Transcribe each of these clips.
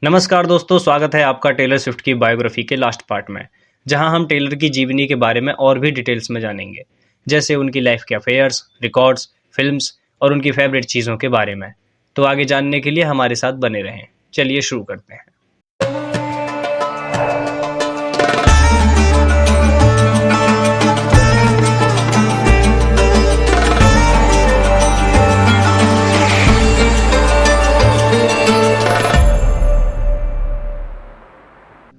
नमस्कार दोस्तों, स्वागत है आपका टेलर स्विफ्ट की बायोग्राफी के लास्ट पार्ट में, जहां हम टेलर की जीवनी के बारे में और भी डिटेल्स में जानेंगे, जैसे उनकी लाइफ के अफेयर्स, रिकॉर्ड्स, फिल्म्स और उनकी फेवरेट चीज़ों के बारे में। तो आगे जानने के लिए हमारे साथ बने रहें। चलिए शुरू करते हैं।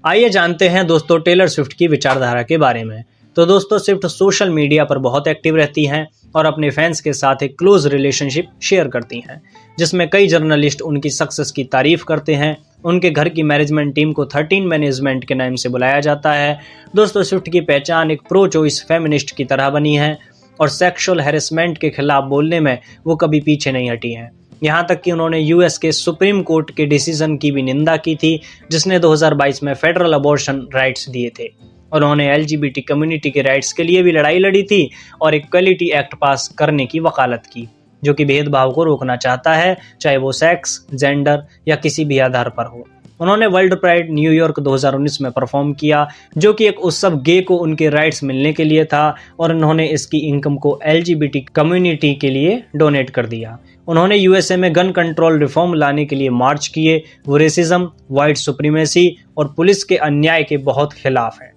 आइए जानते हैं दोस्तों टेलर स्विफ्ट की विचारधारा के बारे में। तो दोस्तों, स्विफ्ट सोशल मीडिया पर बहुत एक्टिव रहती हैं और अपने फैंस के साथ एक क्लोज रिलेशनशिप शेयर करती हैं, जिसमें कई जर्नलिस्ट उनकी सक्सेस की तारीफ करते हैं। उनके घर की मैनेजमेंट टीम को 13 मैनेजमेंट के नाम से बुलाया जाता है। दोस्तों, स्विफ्ट की पहचान एक प्रो चॉइस फेमिनिस्ट की तरह बनी है और सेक्सुअल हैरेसमेंट के खिलाफ बोलने में वो कभी पीछे नहीं हटी हैं। यहाँ तक कि उन्होंने यूएस के सुप्रीम कोर्ट के डिसीजन की भी निंदा की थी, जिसने 2022 में फेडरल अबॉर्शन राइट्स दिए थे। उन्होंने एलजीबीटी कम्युनिटी के राइट्स के लिए भी लड़ाई लड़ी थी और इक्वलिटी एक्ट पास करने की वकालत की, जो कि भेदभाव को रोकना चाहता है, चाहे वो सेक्स, जेंडर या किसी भी आधार पर हो। उन्होंने वर्ल्ड प्राइड न्यूयॉर्क 2019 में परफॉर्म किया, जो कि एक उत्सव गे को उनके राइट्स मिलने के लिए था, और उन्होंने इसकी इनकम को एलजीबीटी कम्युनिटी के लिए डोनेट कर दिया। उन्होंने यूएसए में गन कंट्रोल रिफॉर्म लाने के लिए मार्च किए। वो रेसिज्म, वाइट सुप्रीमेसी और पुलिस के अन्याय के बहुत खिलाफ हैं।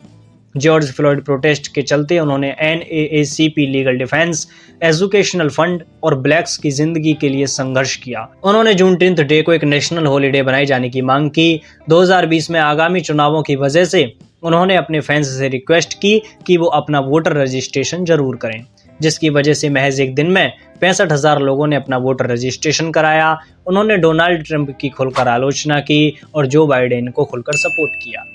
जॉर्ज फ्लॉयड प्रोटेस्ट के चलते उन्होंने NAACP legal defence, educational fund और ब्लैक्स की जिंदगी के लिए संघर्ष किया। उन्होंने जूनटीन्थ डे को एक नेशनल हॉलिडे बनाए जाने की मांग की। 2020 में आगामी चुनावों की वजह से उन्होंने अपने फैंस से रिक्वेस्ट की कि वो अपना वोटर रजिस्ट्रेशन जरूर करें, जिसकी वजह से महज एक दिन में 65,000 लोगों ने अपना वोटर रजिस्ट्रेशन कराया। उन्होंने डोनाल्ड ट्रंप की खुलकर आलोचना की और जो बाइडेन को खुलकर सपोर्ट किया।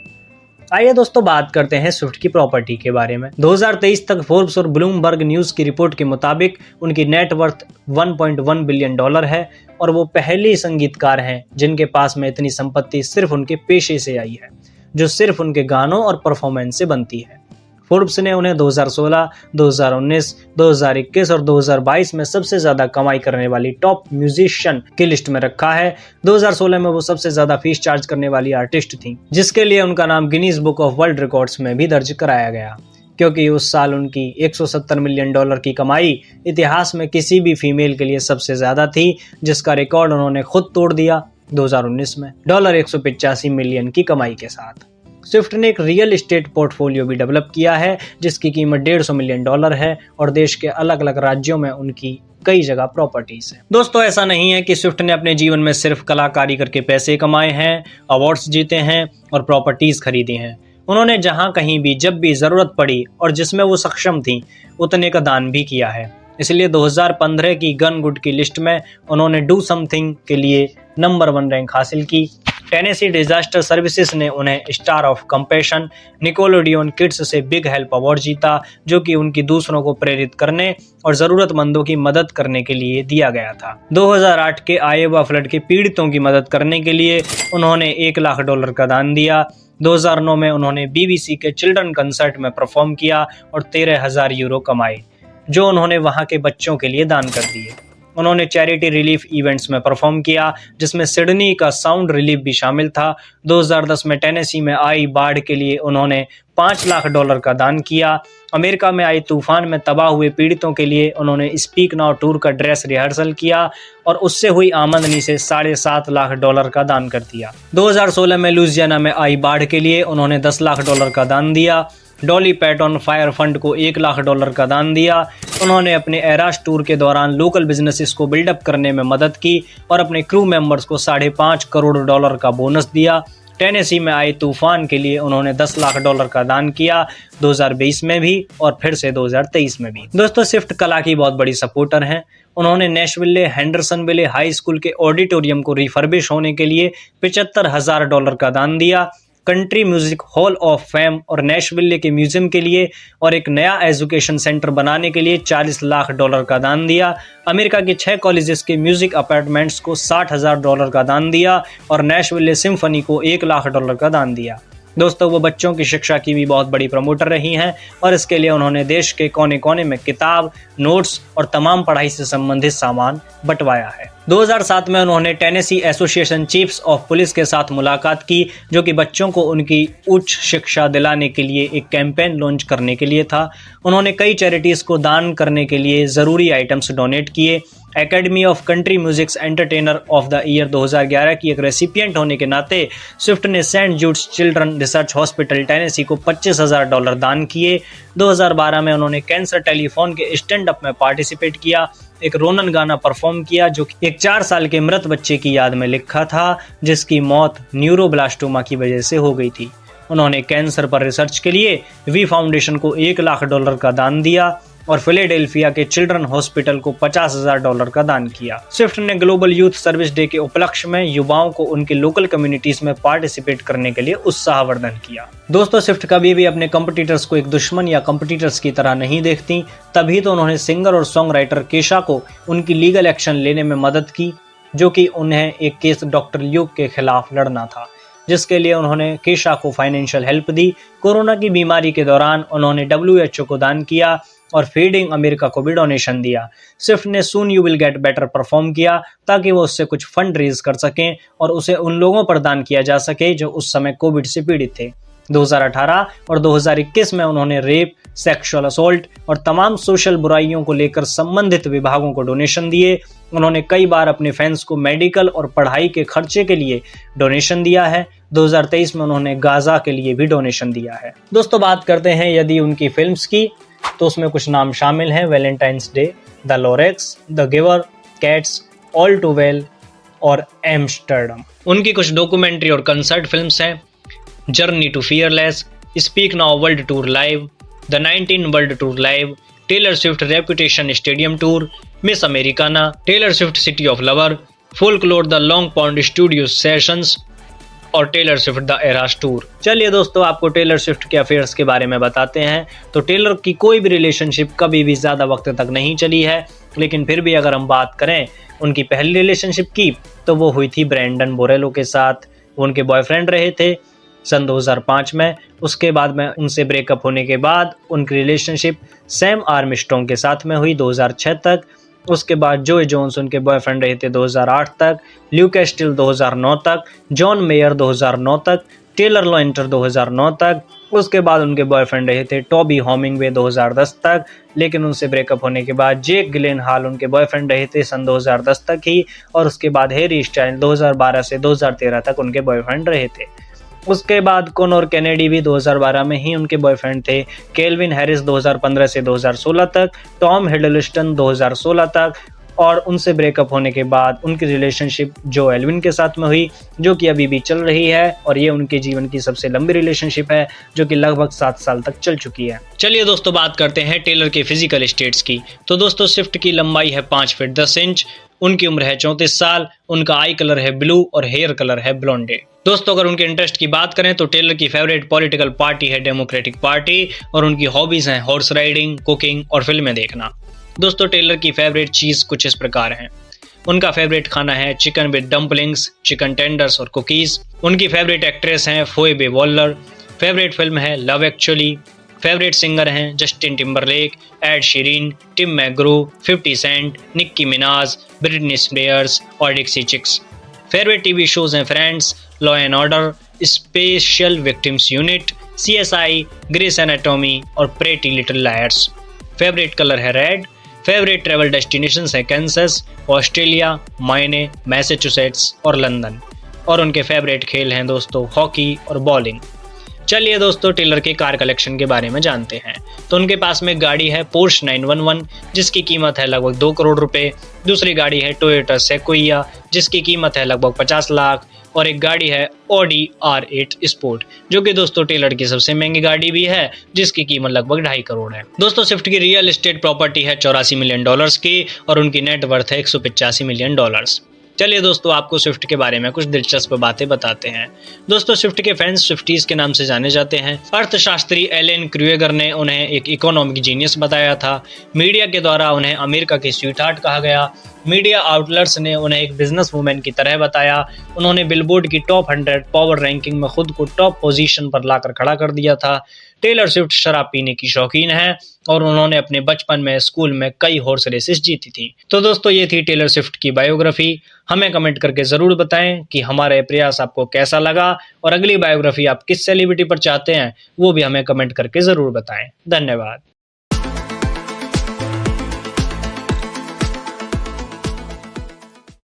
आइए दोस्तों, बात करते हैं स्विफ्ट की प्रॉपर्टी के बारे में। 2023 तक फोर्ब्स और ब्लूमबर्ग न्यूज की रिपोर्ट के मुताबिक उनकी नेटवर्थ $1.1 बिलियन है और वो पहली संगीतकार हैं जिनके पास में इतनी संपत्ति सिर्फ उनके पेशे से आई है, जो सिर्फ उनके गानों और परफॉर्मेंस से बनती है। फोर्ब्स ने उन्हें 2016, 2019, 2021 और 2022 में सबसे ज्यादा कमाई करने वाली टॉप म्यूजिशियन की लिस्ट में रखा है। 2016 में वो सबसे ज्यादा फीस चार्ज करने वाली आर्टिस्ट थी, जिसके लिए उनका नाम Guinness book of world records में भी दर्ज कराया गया, क्योंकि उस साल उनकी $170 मिलियन की कमाई इतिहास में किसी भी फीमेल के लिए सबसे ज्यादा थी, जिसका रिकॉर्ड उन्होंने खुद तोड़ दिया 2019 में $185 मिलियन की कमाई के साथ। स्विफ्ट ने एक रियल एस्टेट पोर्टफोलियो भी डेवलप किया है, जिसकी कीमत $150 मिलियन है और देश के अलग अलग राज्यों में उनकी कई जगह प्रॉपर्टीज हैं। दोस्तों, ऐसा नहीं है कि स्विफ्ट ने अपने जीवन में सिर्फ कलाकारी करके पैसे कमाए हैं, अवार्ड्स जीते हैं और प्रॉपर्टीज खरीदी हैं। उन्होंने जहां कहीं भी जब भी जरूरत पड़ी और जिसमें वो सक्षम थी, उतने का दान भी किया है। इसलिए 2015 की गन गुड की लिस्ट में उन्होंने डू समथिंग के लिए नंबर 1 रैंक हासिल की। टेनेसी डिजास्टर सर्विसेज ने उन्हें star of compassion Nickelodeon kids से बिग हेल्प अवार्ड जीता, जो कि उनकी दूसरों को प्रेरित करने और जरूरतमंदों की मदद करने के लिए दिया गया था। 2008 के आयोवा फ्लड के पीड़ितों की मदद करने के लिए उन्होंने $1 लाख का दान दिया। 2009 में उन्होंने बीबीसी के चिल्ड्रन कंसर्ट में परफॉर्म किया और €13,000 कमाए, जो उन्होंने वहां के बच्चों के लिए दान कर दिए। उन्होंने चैरिटी रिलीफ इवेंट्स में परफॉर्म किया, जिसमें सिडनी का साउंड रिलीफ भी शामिल था। 2010 में टेनेसी में आई बाढ़ के लिए उन्होंने $5 लाख का दान किया। अमेरिका में आई तूफान में तबाह हुए पीड़ितों के लिए उन्होंने स्पीक नाउ टूर का ड्रेस रिहर्सल किया और उससे हुई आमदनी से $7.5 लाख का दान कर दिया। 2016 में लुइसियाना में आई बाढ़ के लिए उन्होंने $10 लाख का दान दिया। डॉली पैटन फायर फंड को $1 लाख का दान दिया। उन्होंने अपने एरास टूर के दौरान लोकल बिजनेसेस को बिल्डअप करने में मदद की और अपने क्रू मेंबर्स को $5.5 करोड़ का बोनस दिया। टेनेसी में आए तूफान के लिए उन्होंने $10 लाख का दान किया, 2020 में भी और फिर से 2023 में भी। दोस्तों, स्विफ्ट कला की बहुत बड़ी सपोर्टर हैं। उन्होंने नेशविले हेंडरसनविले हाई स्कूल के ऑडिटोरियम को रिफर्बिश होने के लिए $75,000 का दान दिया। Country music hall of fame और नेशविले के म्यूजियम के लिए और एक नया एजुकेशन सेंटर बनाने के लिए $40 लाख का दान दिया। अमेरिका के 6 कॉलेजेस के म्यूजिक अपार्टमेंट्स को $60,000 का दान दिया और नेशविले सिम्फनी को $1 लाख का दान दिया। दोस्तों वो बच्चों की शिक्षा की भी बहुत बड़ी प्रमोटर रही हैं और इसके लिए उन्होंने देश के कोने कोने में किताब, नोट्स और तमाम पढ़ाई से संबंधित सामान बंटवाया है। 2007 में उन्होंने Tennessee association chiefs of police के साथ मुलाकात की, जो कि बच्चों को उनकी उच्च शिक्षा दिलाने के लिए एक कैंपेन लॉन्च करने के लिए था। उन्होंने कई चैरिटीज़ को दान करने के लिए ज़रूरी आइटम्स डोनेट किए। Academy of country musics entertainer of the year 2011 की एक रेसिपिएंट होने के नाते स्विफ्ट ने Saint Jude's children research hospital Tennessee को $25,000 दान किए। 2012 में उन्होंने कैंसर टेलीफोन के स्टैंड अप में पार्टिसिपेट किया, एक रोनन गाना परफॉर्म किया जो कि एक 4 साल के मृत बच्चे की याद में लिखा था, जिसकी मौत न्यूरोब्लास्टोमा की वजह से हो गई थी। उन्होंने कैंसर पर रिसर्च के लिए वी फाउंडेशन को $1 लाख का दान दिया और फिलाडेल्फिया के चिल्ड्रन हॉस्पिटल को $50,000 का दान किया। स्विफ्ट ने ग्लोबल यूथ सर्विस डे के उपलक्ष्य में युवाओं को उनकी लोकल कम्युनिटीज में पार्टिसिपेट करने के लिए उत्साहवर्धन किया। दोस्तों स्विफ्ट कभी भी अपने कंपटीटर्स को एक दुश्मन या कंपटीटर्स की तरह नहीं देखती, तभी तो उन्होंने सिंगर और सॉन्ग राइटर केशा को उनकी लीगल एक्शन लेने में मदद की, जो कि उन्हें एक केस डॉक्टर ल्यूक के खिलाफ लड़ना था, जिसके लिए उन्होंने केशा को फाइनेंशियल हेल्प दी। कोरोना की बीमारी के दौरान उन्होंने WHO को दान किया और फीडिंग अमेरिका को भी डोनेशन दिया। स्विफ्ट ने soon you will get better perform किया ताकि वो उससे कुछ फंड रेज कर सकें और उसे उन लोगों पर दान किया जा सके जो उस समय कोविड से पीड़ित थे। 2018 और 2021 में उन्होंने रेप, सेक्सुअल असोल्ट और तमाम सोशल बुराइयों को लेकर संबंधित विभागों को डोनेशन दिए। उन्होंने कई बार अपने फैंस को मेडिकल और पढ़ाई के खर्चे के लिए डोनेशन दिया है। 2023 में उन्होंने गाजा के लिए भी डोनेशन दिया है। दोस्तों बात करते हैं यदि उनकी फिल्म्स की, तो उसमें कुछ नाम शामिल हैं: Valentine's day, the Lorax, the giver, cats, all too well और एम्स्टर्डम। उनकी कुछ डॉक्यूमेंट्री और कंसर्ट फिल्म्स हैं: journey to fearless, speak now world tour live, the 19 world tour live, Taylor Swift reputation stadium tour, miss Americana, Taylor Swift city of lover, folklore the long pond studio sessions और Taylor Swift the eras tour. चलिए दोस्तों आपको Taylor Swift के affairs के बारे में बताते हैं। तो टेलर की कोई भी रिलेशनशिप कभी भी ज़्यादा वक्त तक नहीं चली है, लेकिन फिर भी अगर हम बात करें उनकी पहली रिलेशनशिप की, तो वो हुई थी ब्रैंडन बोरेलो के साथ। वो उनके बॉयफ्रेंड रहे थे सन 2005 में। उसके बाद में उनसे ब्रेकअप होने के बाद उनकी रिलेशनशिप सैम आर्मस्ट्रॉन्ग के साथ में हुई 2006 तक। उसके बाद जोए जोन्स उनके बॉयफ्रेंड रहे थे 2008 तक, ल्यूक एस्टिल 2009 तक, जॉन मेयर 2009 तक, टेलर लॉइंटर 2009 तक। उसके बाद उनके बॉयफ्रेंड रहे थे टॉबी हॉमिंगवे 2010 तक, लेकिन उनसे ब्रेकअप होने के बाद जेक गिलेनहॉल उनके बॉयफ्रेंड रहे थे सन 2010 तक ही। और उसके बाद हैरी स्टाइल 2012 से 2013 तक उनके बॉयफ्रेंड रहे थे। उसके बाद कॉनोर केनेडी भी 2012 में ही उनके बॉयफ्रेंड थे। केल्विन हैरिस 2015 से 2016 तक, टॉम हिडलस्टन 2016 तक, और उनसे ब्रेकअप होने के बाद उनकी रिलेशनशिप जो एल्विन के साथ में हुई, जो कि अभी भी चल रही है और ये उनके जीवन की सबसे लंबी रिलेशनशिप है, जो कि लगभग 7 साल तक चल चुकी है। चलिए दोस्तों बात करते हैं टेलर के फिजिकल स्टेट्स की। तो दोस्तों स्विफ्ट की लंबाई है 5 फीट 10 इंच, उनकी उम्र है 34 साल, उनका आई कलर है ब्लू और हेयर कलर है ब्लॉन्डे। दोस्तों अगर उनके इंटरेस्ट की बात करें तो टेलर की फेवरेट पॉलिटिकल पार्टी है डेमोक्रेटिक पार्टी और उनकी हॉबीज हैं हॉर्स राइडिंग, कुकिंग और फिल्में देखना। दोस्तों टेलर की फेवरेट चीज़ कुछ इस प्रकार हैं। उनका फेवरेट खाना है chicken with dumplings, chicken tenders और कुकीज़। उनकी फेवरेट एक्ट्रेस हैं फोएबे वॉलर। फेवरेट फिल्म है लव एक्चुअली। फेवरेट सिंगर हैं Justin Timberlake, Ed Sheeran, Tim McGraw, 50 cent, Nicki Minaj, Britney Spears और Dixie Chicks. Favourite TV shows हैं friends, law and order, special victims unit, CSI, Grey's Anatomy और pretty little liars. Favourite colour है red. Favourite travel destinations है Kansas, Australia, Maine, Massachusetts और London. और उनके favourite खेल हैं दोस्तों हॉकी और बॉलिंग। चलिए दोस्तों टेलर के कार कलेक्शन के बारे में जानते हैं। तो उनके पास में गाड़ी है पोर्श 911 जिसकी कीमत है लगभग 2 करोड़ रुपए। दूसरी गाड़ी है टोयोटा सेक्विया जिसकी कीमत है लगभग 50 लाख। और एक गाड़ी है ऑडी R8 स्पोर्ट जो कि दोस्तों टेलर की सबसे महंगी गाड़ी भी है जिसकी कीमत लगभग 2.5 करोड़ है। दोस्तों स्विफ्ट की रियल एस्टेट प्रॉपर्टी है $84 मिलियन की और उनकी नेट वर्थ है $185 मिलियन। चलिए दोस्तों आपको स्विफ्ट के बारे में कुछ दिलचस्प बातें बताते हैं। दोस्तों स्विफ्ट के फैंस स्विफ्टीज के नाम से जाने जाते हैं। अर्थशास्त्री एलेन क्रूएगर ने उन्हें एक इकोनॉमिक जीनियस बताया था। मीडिया के द्वारा उन्हें अमेरिका की स्वीटहार्ट कहा गया मीडिया आउटलेट्स ने उन्हें एक बिजनेस वुमेन की तरह बताया। उन्होंने बिलबोर्ड की टॉप 100 पावर रैंकिंग में खुद को टॉप पोजीशन पर लाकर खड़ा कर दिया था। टेलर स्विफ्ट शराब पीने की शौकीन है और उन्होंने अपने बचपन में स्कूल में कई हॉर्स रेसेस जीती थी। तो दोस्तों ये थी टेलर स्विफ्ट की बायोग्राफी। हमें कमेंट करके जरूर बताएं कि हमारा ये प्रयास आपको कैसा लगा और अगली बायोग्राफी आप किस सेलिब्रिटी पर चाहते हैं वो भी हमें कमेंट करके जरूर बताएं। धन्यवाद।